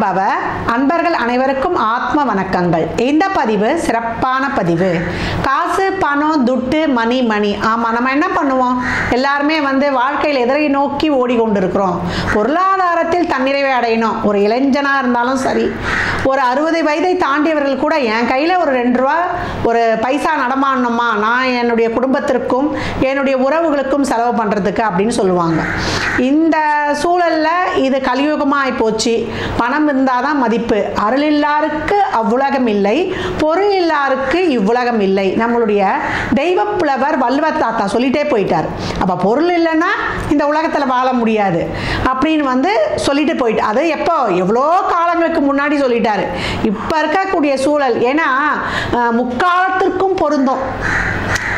பவ. அன்பர்கள் அனைவருக்கும் ஆத்ம வணக்கங்கள். இந்த பதிவு சிறப்பான பதிவு. காசு, பணம், துட்டு, மணி. ஆமாம், நம்ம என்ன பண்ணுவோம்? எல்லாருமே வாழ்க்கையில் எதிரை நோக்கி ஓடிக்கொண்டிருக்கிறோம். பொருளாதாரத்தில் தன்னிறைவை அடையணும். ஒரு இளைஞனாக இருந்தாலும் சரி, ஒரு 60 வயதை தாண்டியவர்கள் கூட என் கையில் ஒரு 2 ரூபா ஒரு பைசா நடமாடணுமா, நான் என்னுடைய குடும்பத்திற்கும் என்னுடைய உறவுகளுக்கும் செலவு பண்ணுறதுக்கு அப்படின்னு சொல்லுவாங்க. இந்த சூழலில் இது கலியுகமாக போச்சு. பணம் இருந்தால் தான் மதிப்பு. அருள் இல்லாருக்கு அவ்வுலகம் இல்லை, பொருள் இல்லாருக்கு இவ்வுலகம் இல்லை. நம்மளுடைய தெய்வ புலவர் வள்ளுவர் தாத்தா சொல்லிட்டே போயிட்டார். அப்போ பொருள் இல்லைன்னா இந்த உலகத்தில் வாழ முடியாது அப்படின்னு சொல்லிட்டு போயிட்டு, அது எப்போ எவ்வளோ காலங்களுக்கு முன்னாடி சொல்லிட்டாரு. இப்போ இருக்கக்கூடிய சூழல் ஏன்னா முக்காலத்திற்கும் பொருந்தும்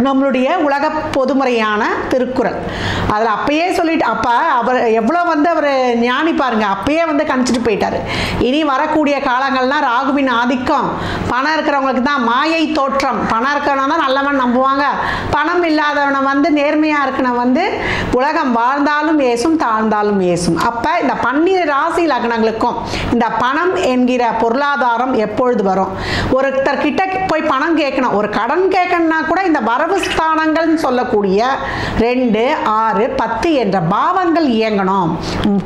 நம்மளுடைய உலக பொதுமுறையான திருக்குறள். அதில் அப்பயே சொல்லிட்டு, அப்போ அவர் எவ்வளோ அவர் ஞானி பாருங்க, அப்பயே கணிச்சிட்டு போயிட்டார். இனி வரக்கூடிய காலங்கள்லாம் ராகுவின் ஆதிக்கம். பணம் இருக்கிறவங்களுக்கு தான் மாயை தோற்றம். பணம் இருக்கிறவன தான் நல்லவன் நம்புவாங்க. பணம் இல்லாதவனை நேர்மையாக இருக்கணும் உலகம் வாழ்ந்தாலும் ஏசும், தாழ்ந்தாலும் ஏசும். அப்போ இந்த 12 ராசி லக்னங்களுக்கும் இந்த பணம் என்கிற பொருளாதாரம் எப்பொழுது வரும்? ஒருத்தர் கிட்ட போய் பணம் கேட்கணும், ஒரு கடன் கேட்கணும்னா கூட இந்த வரவு ஸ்தானங்கள் சொல்லக்கூடிய 2, 6, 10 என்ற பாவங்கள் இயங்கணும்.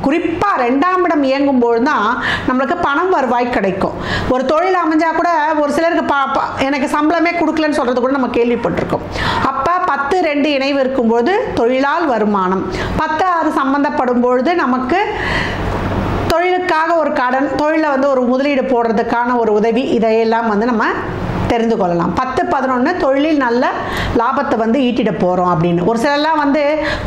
குறிப்பா 2ஆம் இடம் இயங்கும் போது தான் நம்மளுக்கு பணம் வருவாய் கிடைக்கும். ஒரு தொழில் அமைஞ்சா கூட ஒரு சிலருக்கு எனக்கு சம்பளமே கொடுக்கலன்னு சொல்றது கூட நம்ம கேள்விப்பட்டிருக்கோம். அப்ப 10, 2 இணைவு இருக்கும்போது தொழிலால் வருமானம், 10, 6 சம்பந்தப்படும் பொழுது நமக்கு தொழிலுக்காக ஒரு கடன், தொழிலில் ஒரு முதலீடு போடுறதுக்கான ஒரு உதவி, இதையெல்லாம் நம்ம தெரிந்து கொள்ளலாம். 10, 11 தொழிலில் நல்ல லாபத்தை ஈட்டிட போகிறோம் அப்படின்னு. ஒரு சிலர்லாம்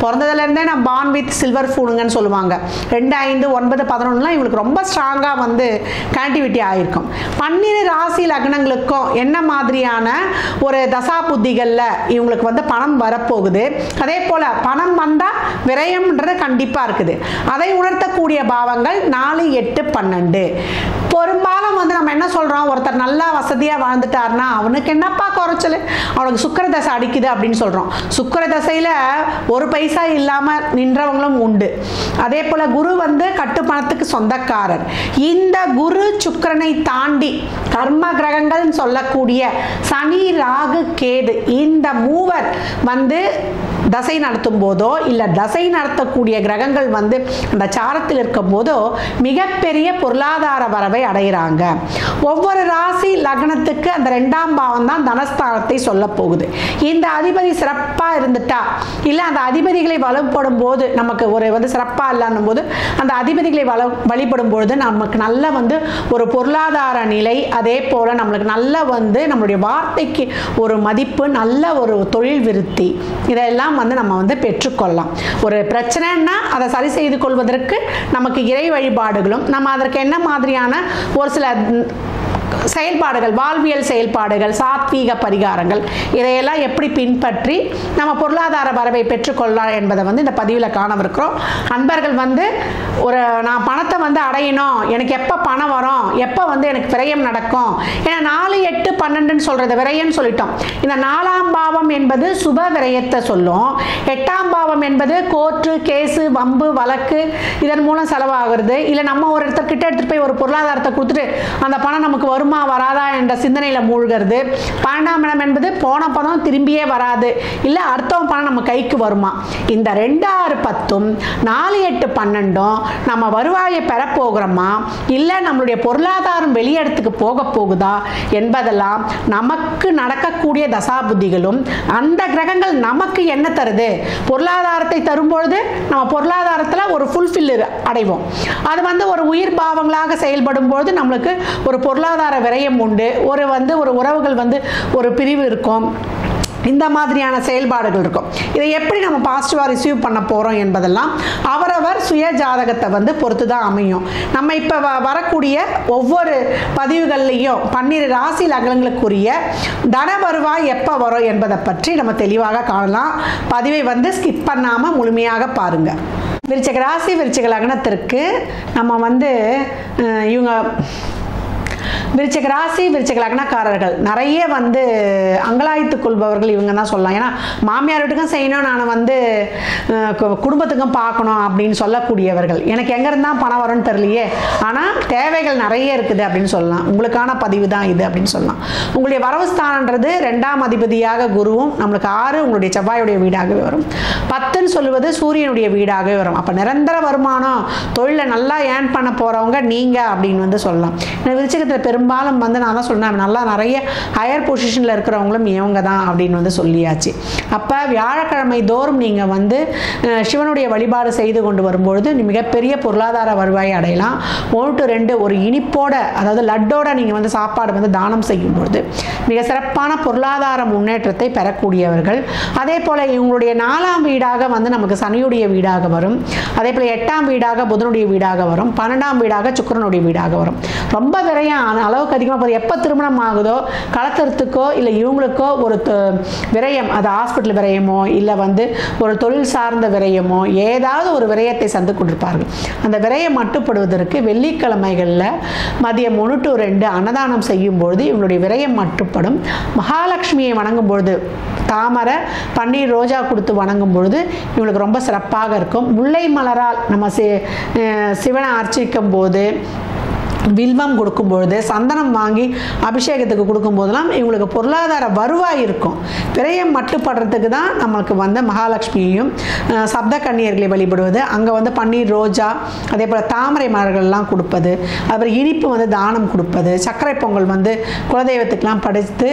பிறந்ததுலேருந்தே நான் பார்ன் வித் சில்வர் ஃபூனுங்கன்னு சொல்லுவாங்க. 2, 5, 9, 11லாம் இவங்களுக்கு ரொம்ப ஸ்ட்ராங்காக கனெக்டிவிட்டி ஆகிருக்கும். 12 ராசி லக்னங்களுக்கும் என்ன மாதிரியான ஒரு தசா புத்திகளில் இவங்களுக்கு பணம் வரப்போகுது, அதே போல் பணம் வந்தால் விரயம்ன்றது கண்டிப்பாக இருக்குது. அதை உணர்த்தக்கூடிய பாவங்கள் 4, 8, 12. பெரும்பாலும் நம்ம என்ன சொல்கிறோம், ஒருத்தர் நல்லா வசதியாக வாழ்ந்துட்டார்னா அவனுக்கு என்னப்பா குறைச்சல், அவனுக்கு சுக்கிர தசை அடிக்குது அப்படின்னு சொல்கிறோம். சுக்கிர தசையில் ஒரு பைசா இல்லாமல் நின்றவங்களும் உண்டு. அதே போல் குரு கட்டுப்பணத்துக்கு சொந்தக்காரர். இந்த குரு சுக்கிரனை தாண்டி கர்ம கிரகங்கள் சொல்லக்கூடிய சனி, ராகு, கேது, இந்த மூவர் தசை நடத்தும் போதோ இல்லை தசை நடத்தக்கூடிய கிரகங்கள் அந்த சாரத்தில் இருக்கும் போதோ மிகப்பெரிய பொருளாதார வரவை அடைகிறாங்க. ஒவ்வொரு ராசி லக்னத்துக்கு அந்த 2ஆம் பாவம் தான் தனஸ்தானத்தை சொல்ல போகுது. இந்த அதிபதி சிறப்பாக இருந்துட்டா, இல்லை அந்த அதிபதிகளை வழிபடும் போது நமக்கு ஒரு சிறப்பாக இல்லைன்னும் போது அந்த அதிபதிகளை வழிபடும் பொழுது நமக்கு நல்ல ஒரு பொருளாதார நிலை, அதே போல் நம்மளுக்கு நல்ல நம்மளுடைய வார்த்தைக்கு ஒரு மதிப்பு, நல்ல ஒரு தொழில் விருத்தி, இதெல்லாம் நம்ம பெற்றுக்கொள்ளலாம். ஒரு பிரச்சனைன்னா அதை சரி செய்து கொள்வதற்கு நமக்கு இறை வழிபாடுகளும், நம்ம அதற்கு என்ன மாதிரியான ஒரு சில செயல்பாடுகள், வாழ்வியல் செயல்பாடுகள், சாத்வீக பரிகாரங்கள், இதையெல்லாம் எப்படி பின்பற்றி நம்ம பொருளாதார வரவை பெற்றுக்கொள்ளலாம் என்பதை இந்த பதிவில் காணவிருக்கிறோம். அன்பர்கள் ஒரு நான் பணத்தை அடையணும், எனக்கு எப்போ பணம் வரும், எப்போ எனக்கு விரயம் நடக்கும், ஏன்னா 4, 8, 12ன்னு சொல்கிறது விரயம்னு சொல்லிட்டோம். இந்த 4ஆம் பாவம் என்பது சுப விரயத்தை சொல்லும். 8ஆம் பாவம் என்பது கோர்ட்டு, கேஸு, வம்பு, வழக்கு, இதன் மூலம் செலவாகிறது. இல்லை நம்ம ஒரு இடத்துக்கிட்ட எடுத்துகிட்டு போய் ஒரு பொருளாதாரத்தை கொடுத்துட்டு அந்த பணம் நமக்கு வருமா வராதா என்ற சிந்தனையில் மூழ்கிறது. 12ஆம் இடம் என்பது போன பணம் திரும்பியே வராது, இல்லை அடுத்தவன் பணம் நம்ம கைக்கு வருமா. இந்த 2, 6, 10, 4, 8, 12 நம்ம வருவாயை பெறப்போகிறோமா, இல்லை நம்மளுடைய பொருளாதாரம் வெளியிடத்துக்கு போக போகுதா என்பதெல்லாம் நமக்கு நடக்கக்கூடிய தசாபுத்திகளும், அந்த கிரகங்கள் நமக்கு என்ன தருது, பொருளாதாரத்தை தரும்பொழுது நம்ம பொருளாதாரத்தில் ஒரு ஃபுல்ஃபில் அடைவோம். அது ஒரு உயிர் பாவங்களாக செயல்படும் பொழுது நம்மளுக்கு ஒரு பொருளாதார விரயம் உண்டு. ஒரு உறவுகள் ஒரு பிரிவு இருக்கும். இந்த மாதிரியான செயல்பாடுகள் இருக்கும். இதை எப்படி நம்ம பாசிட்டிவாக ரிசீவ் பண்ண போகிறோம் என்பதெல்லாம் அவரவர் சுய ஜாதகத்தை பொறுத்து தான் அமையும். நம்ம இப்போ வரக்கூடிய ஒவ்வொரு பதிவுகள்லையும் 12 ராசி லக்னங்களுக்குரிய தன வருவாய் எப்போ வரும் என்பதை பற்றி நம்ம தெளிவாக காணலாம். பதிவை ஸ்கிப் பண்ணாமல் முழுமையாக பாருங்கள். விருச்சிக ராசி, விருச்சிக லக்னத்திற்கு நம்ம இவங்க விருச்சிக ராசி விருச்சிக லக்னக்காரர்கள் நிறைய வந்து அங்கலாய்த்துக் கொள்பவர்கள் இவங்க தான் சொல்லலாம். ஏன்னா மாமியார் வீட்டுக்கும் செய்யணும், நான் வந்து குடும்பத்துக்கும் பார்க்கணும் அப்படின்னு சொல்லக்கூடியவர்கள். எனக்கு எங்கேருந்து தான் பணம் வரும்னு தெரியலையே, ஆனால் தேவைகள் நிறைய இருக்குது அப்படின்னு சொல்லலாம். உங்களுக்கான பதிவு தான் இது அப்படின்னு சொல்லலாம். உங்களுடைய வரவு ஸ்தானன்றது 2ஆம் அதிபதியாக குருவும், நம்மளுக்கு 6 உங்களுடைய செவ்வாயுடைய வீடாகவே வரும். 10ன்னு சொல்லுவது சூரியனுடைய வீடாகவே வரும். அப்போ நிரந்தர வருமானம், தொழிலை நல்லா ஏர்ன் பண்ண போகிறவங்க நீங்கள் அப்படின்னு வந்து சொல்லலாம். ஏன்னா விருச்சிகத்தில் பெரும்பாலும் வந்து நான் தான் சொன்னேன், நல்லா நிறைய ஹையர் பொசிஷனில் இருக்கிறவங்களும் இவங்க தான் அப்படின்னு வந்து சொல்லியாச்சு. அப்போ வியாழக்கிழமை தோறும் நீங்கள் வந்து சிவனுடைய வழிபாடு செய்து கொண்டு வரும்பொழுது மிகப்பெரிய பொருளாதார வருவாயை அடையலாம். 1 to 2 ஒரு இனிப்போட, அதாவது லட்டோட நீங்கள் வந்து சாப்பாடு வந்து தானம் செய்யும்பொழுது மிக சிறப்பான பொருளாதார முன்னேற்றத்தை பெறக்கூடியவர்கள். அதே போல் இவங்களுடைய 4ஆம் வீடாக வந்து நமக்கு சனியுடைய வீடாக வரும். அதே போல் 8ஆம் வீடாக புதனுடைய வீடாக வரும். 12ஆம் வீடாக சுக்கிரனுடைய வீடாக வரும். ரொம்ப விரயம் அளவுக்கு அதிகமாக போகுது. எப்போ திருமணம் ஆகுதோ கலத்தறத்துக்கோ இல்லை இவங்களுக்கோ ஒரு விரயம், அது ஹாஸ்பிட்டல் விரயமோ இல்லை வந்து ஒரு தொழில் சார்ந்த விரயமோ ஏதாவது ஒரு விரயத்தை சந்து கொண்டிருப்பார்கள். அந்த விரயம் மட்டுப்படுவதற்கு வெள்ளிக்கிழமைகளில் மதியம் 1 to 2 அன்னதானம் செய்யும்பொழுது இவங்களுடைய விரயம் மட்டுப்படும். மகாலட்சுமியை வணங்கும் பொழுது தாமரை, பன்னீர், ரோஜா கொடுத்து வணங்கும் பொழுது இவங்களுக்கு ரொம்ப சிறப்பாக இருக்கும். முல்லை மலரால் நம்ம சிவனை அர்ச்சிக்கும் போது, வில்வம் கொடுக்கும்பொழுது, சந்தனம் வாங்கி அபிஷேகத்துக்கு கொடுக்கும்போதெல்லாம் இவங்களுக்கு பொருளாதார வருவாய் இருக்கும். விரயம் மட்டுப்படுறதுக்கு தான் நம்மளுக்கு வந்து மகாலட்சுமியையும் சப்த கன்னியர்களை வழிபடுவது, அங்கே வந்து பன்னீர், ரோஜா, அதே போல் தாமரை மலர்கள்லாம் கொடுப்பது, அப்புறம் இனிப்பு வந்து தானம் கொடுப்பது, சர்க்கரை பொங்கல் வந்து குலதெய்வத்துக்கெலாம் படைத்து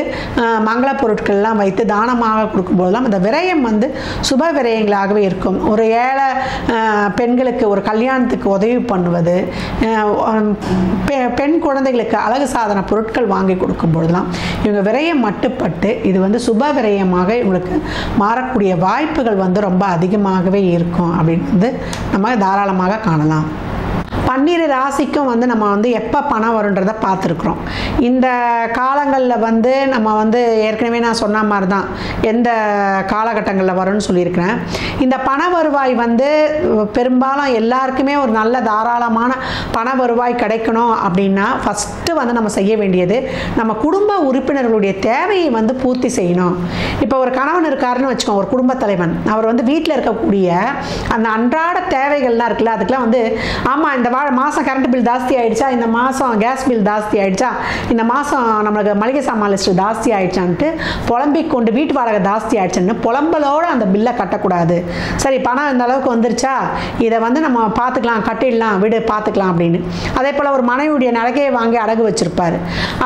மங்கள பொருட்கள்லாம் வைத்து தானமாக கொடுக்கும்போதெல்லாம் அந்த விரயம் வந்து சுப விரயங்களாகவே இருக்கும். ஒரு ஏழை பெண்களுக்கு ஒரு கல்யாணத்துக்கு உதவி பண்ணுவது, பெண் குழந்தைகளுக்கு அழகு சாதன பொருட்கள் வாங்கி கொடுக்கும் பொழுதுலாம் இவங்க விரயம் மட்டுப்பட்டு இது வந்து சுப விரயமாக இவங்களுக்கு மாறக்கூடிய வாய்ப்புகள் வந்து ரொம்ப அதிகமாகவே இருக்கும் அப்படின்னு வந்து நம்ம தாராளமாக காணலாம். 12 ராசிக்கும் வந்து நம்ம வந்து எப்போ பணம் வருன்றதை பார்த்துருக்குறோம். இந்த காலங்களில் வந்து நம்ம வந்து ஏற்கனவே நான் சொன்ன மாதிரி தான் எந்த காலகட்டங்களில் வரும்னு சொல்லியிருக்கிறேன். இந்த பண வருவாய் வந்து பெரும்பாலும் எல்லாருக்குமே ஒரு நல்ல தாராளமான பண வருவாய் கிடைக்கணும் அப்படின்னா ஃபஸ்ட்டு வந்து நம்ம செய்ய வேண்டியது நம்ம குடும்ப உறுப்பினர்களுடைய தேவையை வந்து பூர்த்தி செய்யணும். இப்போ ஒரு கணவன் இருக்காருன்னு வச்சுக்கோங்க, ஒரு குடும்ப தலைவன், அவர் வந்து வீட்டில் இருக்கக்கூடிய அந்த அன்றாட தேவைகள்லாம் இருக்குல்ல, அதுக்கெலாம் வந்து ஆமாம் இந்த மாதம் கரண்ட் பில் ஜாஸ்தி ஆகிடுச்சா, இந்த மாதம் கேஸ் பில் ஜாஸ்தி ஆகிடுச்சா, இந்த மாதம் நம்மளுக்கு மளிகை சாமான் லிஸ்ட்டு ஜாஸ்தி ஆகிடுச்சான்ட்டு புலம்பிக் கொண்டு வீட்டு வாடகை ஜாஸ்தி ஆகிடுச்சுன்னு புலம்பலோடு அந்த பில்லை கட்டக்கூடாது. சரி பணம் இந்த அளவுக்கு வந்துருச்சா, இதை வந்து நம்ம பார்த்துக்கலாம், கட்டிடலாம், வீடு பார்த்துக்கலாம் அப்படின்னு. அதே போல் ஒரு மனைவியுடைய நகையை வாங்கி அடகு வச்சுருப்பார்.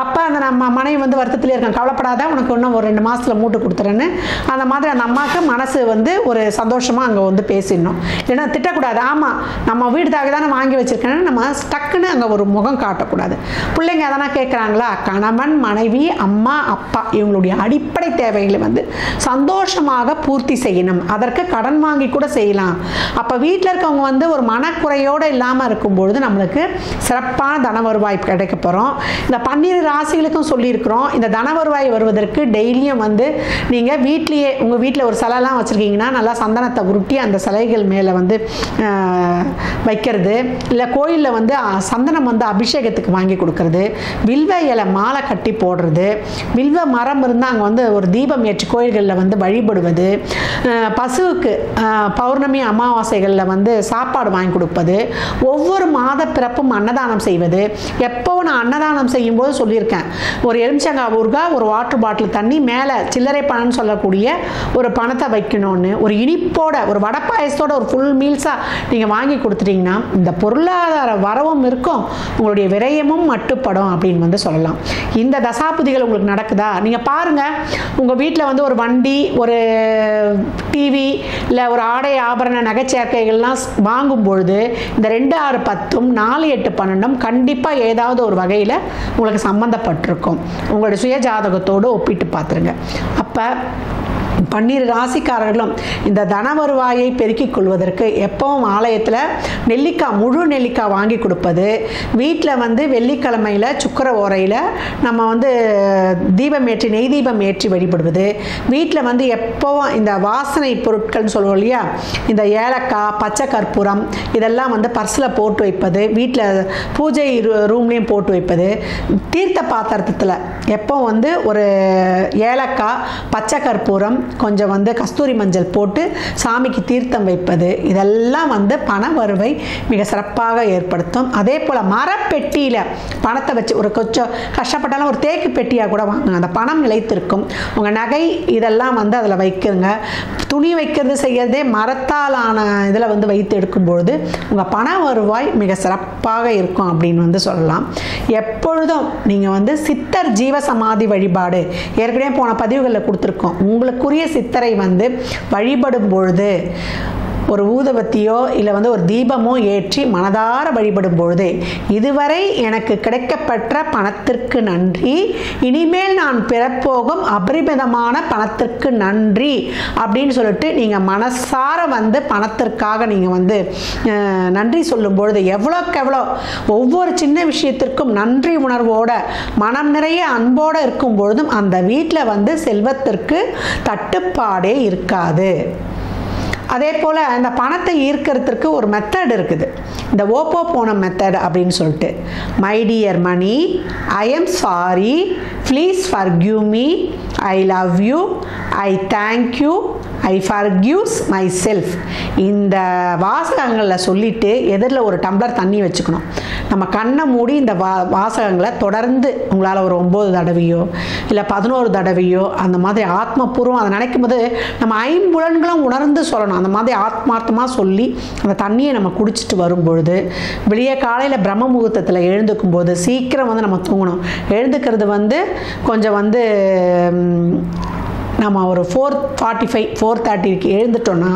அப்போ அந்த நம்ம மனைவி வந்து வருத்தத்திலே இருக்காங்க, கவலைப்படாத உனக்கு இன்னும் ஒரு 2 மாதத்தில் மூட்டு கொடுத்துறேன்னு அந்த மாதிரி அந்த அம்மாவுக்கு மனசு வந்து ஒரு சந்தோஷமாக அங்கே வந்து பேசிடணும். இல்லைன்னா திட்டக்கூடாது, ஆமாம் நம்ம வீடு தாங்க தானே வாங்கி வச்சுருக்கேன் நம்ம டக்குன்னு அங்கே ஒரு முகம் காட்டக்கூடாது. பிள்ளைங்க அதெல்லாம் கேட்குறாங்களா, கணவன், மனைவி, அம்மா, அப்பா இவங்களுடைய அடிப்படை தேவைகளை வந்து சந்தோஷமாக பூர்த்தி செய்யணும். அதற்கு கடன் வாங்கி கூட செய்யலாம். அப்போ வீட்டில் இருக்கவங்க வந்து ஒரு மனக்குறையோடு இல்லாமல் இருக்கும்பொழுது நம்மளுக்கு சிறப்பான தன வருவாய் கிடைக்க போகிறோம். இந்த 12 ராசிகளுக்கும் சொல்லியிருக்கிறோம். இந்த தன வருவாய் வருவதற்கு டெய்லியும் வந்து நீங்கள் வீட்லேயே உங்கள் வீட்டில் ஒரு சிலைலாம் வச்சுருக்கீங்கன்னா நல்லா சந்தனத்தை உருட்டி அந்த சிலைகள் மேலே வந்து வைக்கிறது, இல்லை கோயிலில் வந்து சந்தனம் வந்து அபிஷேகத்துக்கு வாங்கி கொடுக்கறது, வில்வ இலை மாலை கட்டி போடுறது, வில்வ மரம் இருந்தால் அங்கே வந்து ஒரு தீபம் ஏற்றி கோயில்களில் வந்து வழிபடுவது, பசுவுக்கு பௌர்ணமி அமாவாசைகளில் வந்து சாப்பாடு வாங்கி கொடுப்பது, ஒவ்வொரு மாத பிறப்பும் அன்னதானம் செய்வது. எப்போ நான் அன்னதானம் செய்யும்போது சொல்லியிருக்கேன், ஒரு எலுமிச்சங்காய் ஊறுகாய், ஒரு வாட்டர் பாட்டில் தண்ணி, மேலே சில்லறை பணம்னு சொல்லக்கூடிய ஒரு பணத்தை வைக்கணும்னு ஒரு இனிப்போட ஒரு வடை பாயசத்தோட ஒரு ஃபுல் மீல்ஸாக நீங்கள் வாங்கி கொடுத்துட்டீங்கன்னா இந்த பொருளாதார வரவும் இருக்கும், உங்களுடைய விரயமும் மட்டுப்படும் அப்படின்னு வந்து சொல்லலாம். இந்த தசாபுதிகள் உங்களுக்கு நடக்குதா நீங்கள் பாருங்கள். உங்கள் வீட்டில் வந்து ஒரு வண்டி, ஒரு டிவி, இல்லை ஒரு ஆடை ஆபரண நகைச்சேர்க்கைகள்லாம் வாங்கும் பொழுது இந்த 2, 6, 10, 4, 8, 12 கண்டிப்பாக ஏதாவது ஒரு வகையில் உங்களுக்கு சம்மந்தப்பட்டிருக்கும். உங்களுடைய சுய ஜாதகத்தோடு ஒப்பிட்டு பார்த்துருங்க. அப்போ 12 ராசிக்காரர்களும் இந்த தன வருவாயை பெருக்கிக் கொள்வதற்கு எப்பவும் ஆலயத்தில் நெல்லிக்காய், முழு நெல்லிக்காய் வாங்கி கொடுப்பது, வீட்டில் வந்து வெள்ளிக்கிழமையில் சுக்கர ஓரையில் நம்ம வந்து தீபம் ஏற்றி, நெய் தீபம் ஏற்றி வழிபடுவது, வீட்டில் வந்து எப்போவும் இந்த வாசனை பொருட்கள்னு சொல்லுவோம் இல்லையா, இந்த ஏலக்காய், பச்சை கற்பூரம் இதெல்லாம் வந்து பர்ஸில் போட்டு வைப்பது, வீட்டில் பூஜை ரூம்லேயும் போட்டு வைப்பது, தீர்த்த பாத்திரத்தில் எப்போ வந்து ஒரு ஏலக்காய், பச்சை கற்பூரம், கொஞ்சம் வந்து கஸ்தூரி மஞ்சள் போட்டு சாமிக்கு தீர்த்தம் வைப்பது, இதெல்லாம் வந்து பண வருவை மிக சிறப்பாக ஏற்படுத்தும். அதே போல் மரப்பெட்டியில் பணத்தை வச்சு ஒரு கொஞ்சம் கஷ்டப்பட்டாலும் ஒரு தேக்கு பெட்டியாக கூட வாங்குங்க, அந்த பணம் நிலைத்திருக்கும். உங்கள் நகை இதெல்லாம் வந்து அதில் வைக்கிறங்க. துணி வைக்கிறது செய்யறதே மரத்தாலான இதில் வந்து வைத்து எடுக்கும்பொழுது உங்கள் பண வருவாய் மிக சிறப்பாக இருக்கும் அப்படின்னு வந்து சொல்லலாம். எப்பொழுதும் நீங்கள் வந்து சித்தர் ஜீவசமாதி வழிபாடு ஏற்கனவே போன பதிவுகளில் கொடுத்துருக்கோம். உங்களுக்குரிய சித்தரை வந்து வழிபடும் பொழுது ஒரு ஊதுபத்தியோ இல்லை வந்து ஒரு தீபமோ ஏற்றி மனதார வழிபடும் பொழுது, இதுவரை எனக்கு கிடைக்கப்பெற்ற பணத்திற்கு நன்றி, இனிமேல் நான் பெறப்போகும் அபரிமிதமான பணத்திற்கு நன்றி அப்படின்னு சொல்லிட்டு நீங்கள் மனசார வந்து பணத்திற்காக நீங்கள் வந்து நன்றி சொல்லும் பொழுது எவ்வளோக்கு எவ்வளோ ஒவ்வொரு சின்ன விஷயத்திற்கும் நன்றி உணர்வோட மனம் நிறைய அன்போடு இருக்கும் பொழுதும் அந்த வீட்டில் வந்து செல்வத்திற்கு தட்டுப்பாடே இருக்காது. அதே போல் இந்த பணத்தை ஈர்க்கிறதுக்கு ஒரு மெத்தட் இருக்குது, இந்த ஓப்போ போன மெத்தட் அப்படின்னு சொல்லிட்டு. My dear Mani, I am sorry, please forgive me, I love you, I thank you, I forgives myself. இந்த வாசகங்களில் சொல்லிவிட்டு எதிரில் ஒரு டம்ளர் தண்ணி வச்சுக்கணும். நம்ம கண்ணை மூடி இந்த வாசகங்களை தொடர்ந்து உங்களால் ஒரு 9 தடவையோ இல்லை 11 தடவையோ அந்த மாதிரி ஆத்மபூர்வம் அதை நினைக்கும் போது நம்ம ஐம்புலன்களும் உணர்ந்து சொல்லணும். அந்த மாதிரி ஆத்மார்த்தமாக சொல்லி அந்த தண்ணியை நம்ம குடிச்சிட்டு வரும்பொழுது, வெளியே காலையில் பிரம்ம முகூர்த்தத்தில் எழுந்துக்கும் போது சீக்கிரம் வந்து நம்ம தூங்கணும். எழுந்துக்கிறது வந்து கொஞ்சம் வந்து நம்ம ஒரு 4:45 4:30 எழுந்துட்டோன்னா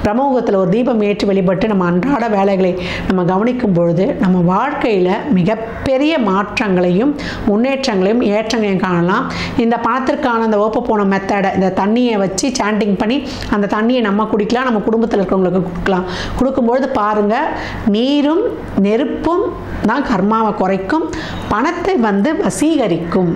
பிரம்மமுகத்தில் ஒரு தீபம் ஏற்றி வழிபட்டு நம்ம அன்றாட வேலைகளை நம்ம கவனிக்கும் பொழுது நம்ம வாழ்க்கையில் மிகப்பெரிய மாற்றங்களையும் முன்னேற்றங்களையும் ஏற்றங்களையும் காணலாம். இந்த பணத்திற்கான அந்த ஓப்ப போன மெத்தடை, இந்த தண்ணியை வச்சு சாண்டிங் பண்ணி அந்த தண்ணியை நம்ம குடிக்கலாம், நம்ம குடும்பத்தில் இருக்கிறவங்களுக்கு கொடுக்கலாம். கொடுக்கும்பொழுது பாருங்கள், நீரும் நெருப்பும் தான் கர்மாவை குறைக்கும், பணத்தை வந்து வசீகரிக்கும்.